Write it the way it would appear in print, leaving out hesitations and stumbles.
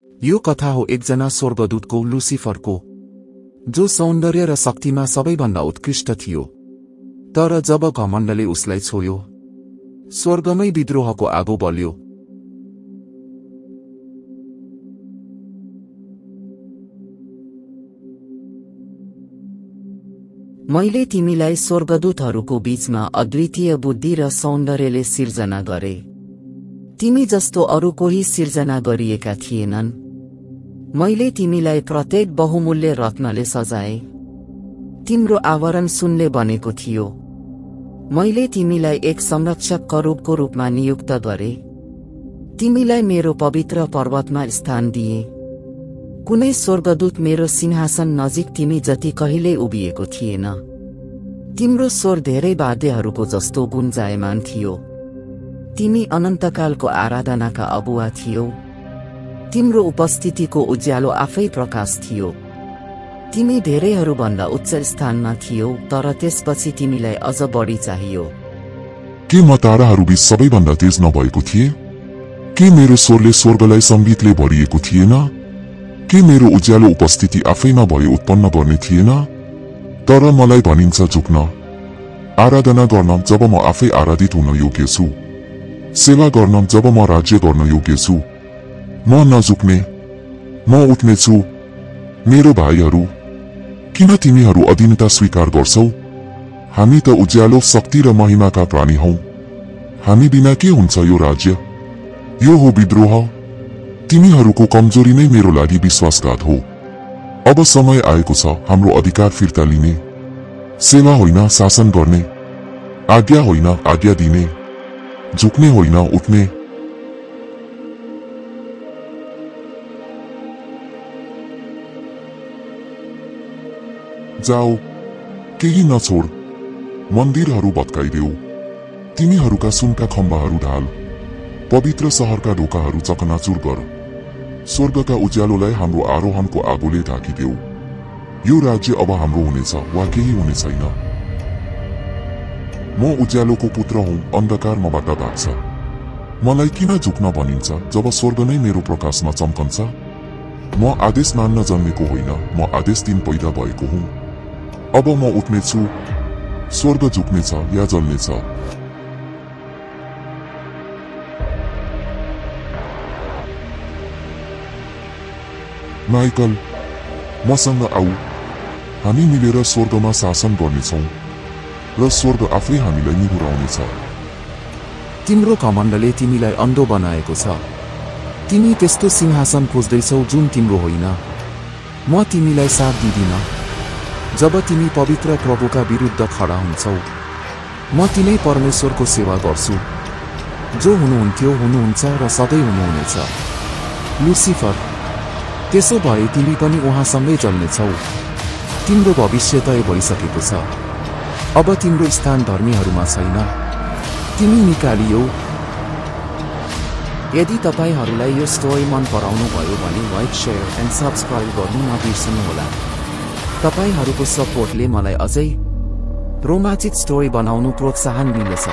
यो कथा हो एकजना स्वर्गदूतको, लुसिफरको, जो सौन्दर्य र शक्तिमा सबैभन्दा उत्कृष्ट थियो। तर जब घमण्डले उसलाई छोयो, स्वर्गमै विद्रोहको आगो बल्यो। मैले तिमीलाई स्वर्गदूतहरूको बीचमा अद्वितीय बुद्धि र सौन्दर्यले सिर्जना गरे। तिमी जस्तो अरू कोही सिर्जना गरिएका थिएनन्। मैले तिमीलाई प्रत्येक बहुमूल्य रत्नले सजाए। तिम्रो आवरण सुनले बनेको थियो। मैले तिमीलाई एक संरक्षक करूबको रूपमा नियुक्त गरे। तिमीलाई मेरो पवित्र पर्वतमा स्थान दिए। कुनै स्वर्गदूत मेरो सिंहासन नजिक तिमी जति कहिल्यै उभिएको थिएन। तिम्रो स्वर धेरै वाद्यहरूको जस्तो गुन्जायमान थियो। तिमी अनन्तकालको आराधनाका अगुवा थियौ। तिम्रो उपस्थितिको उज्यालो आफै प्रकाश थियो। तिमी धेरैहरूभन्दा उच्च स्थानमा थियौ, तर त्यसपछि तिमीलाई अझ बढी चाहियो। के म ताराहरूबीच सबैभन्दा तेज नभएको थिएँ? के मेरो स्वरले स्वर्गलाई सङ्गीतले भरिएको थिएन? के मेरो उज्यालो उपस्थिति आफैमा भए उत्पन्न गर्ने थिएन? तर मलाई भनिन्छ झुक्न, आराधना गर्न जब म आफै आराधित हुन योग्य छु, सेवा गर्न जब म राज्य गर्न योग्य छु। म नझुक्ने, म उठ्नेछु। मेरो भाइहरू, किन तिमीहरू अधीनता स्वीकार गर्छौ? हामी त उज्यालो, शक्ति र महिमाका प्राणी हौ। हामी बिना के हुन्छ यो राज्य? यो हो विद्रोह। तिमीहरूको कमजोरी नै मेरो लागि विश्वासघात हो। अब समय आएको छ हाम्रो अधिकार फिर्ता लिने। सेवा होइन शासन गर्ने, आज्ञा होइन आज्ञा दिने, झुक्ने होइन उठ्ने। जाऊ, केही नछोड। मन्दिरहरू भत्काइदेऊ। तिमीहरूका सुनका खम्बाहरू ढाल। पवित्र शहरका ढोकाहरू चकनाचुर गर। स्वर्गका उज्यालोलाई हाम्रो आरोहणको आगोले ढाकिदेऊ। यो राज्य अब हाम्रो हुनेछ वा केही हुने छैन। म उज्यालोको पुत्र हुँ, अन्धकार मबाट भाग्छ। मलाई किन झुक्न भनिन्छ जब स्वर्ग नै मेरो प्रकाशमा चम्कन्छ? म आदेश मान्न जन्मेको होइन, म आदेश दिन पैदा भएको हुँ। अब म उठ्नेछु। स्वर्ग झुक्नेछ या जल्नेछ। माइकल, मसँग आऊ। हामी मिलेर स्वर्गमा शासन गर्नेछौँ र स्वर्ग आफै हामीलाई निहुराउनेछ। तिम्रो घमण्डले तिमीलाई अन्धो बनाएको छ। तिमी त्यस्तो सिंहासन खोज्दैछौ जुन तिम्रो होइन। म तिमीलाई साथ दिदिन। जब तिमी पवित्र प्रभुका विरुद्ध खडा हुन्छौ, म तिनै परमेश्वरको सेवा गर्छु, जो हुनुहुन्थ्यो, हुनुहुन्छ र सधैँ हुनुहुनेछ। लुसिफर, त्यसो भए तिमी पनि उहाँसँगै जल्नेछौ। तिम्रो भविष्य तय भइसकेको छ। अब तिम्रो स्थान धर्मीहरूमा छैन। तिमी निकालियौ। यदि तपाईहरूलाई यो स्टोरी मन पराउनु भयो भने लाइक, शेयर एन्ड सब्स्क्राइब गर्नु नबिर्सनुहोला। तपाईहरूको सपोर्टले मलाई अझै रोमाञ्चित स्टोरी बनाउनु प्रोत्साहन मिल्दछ।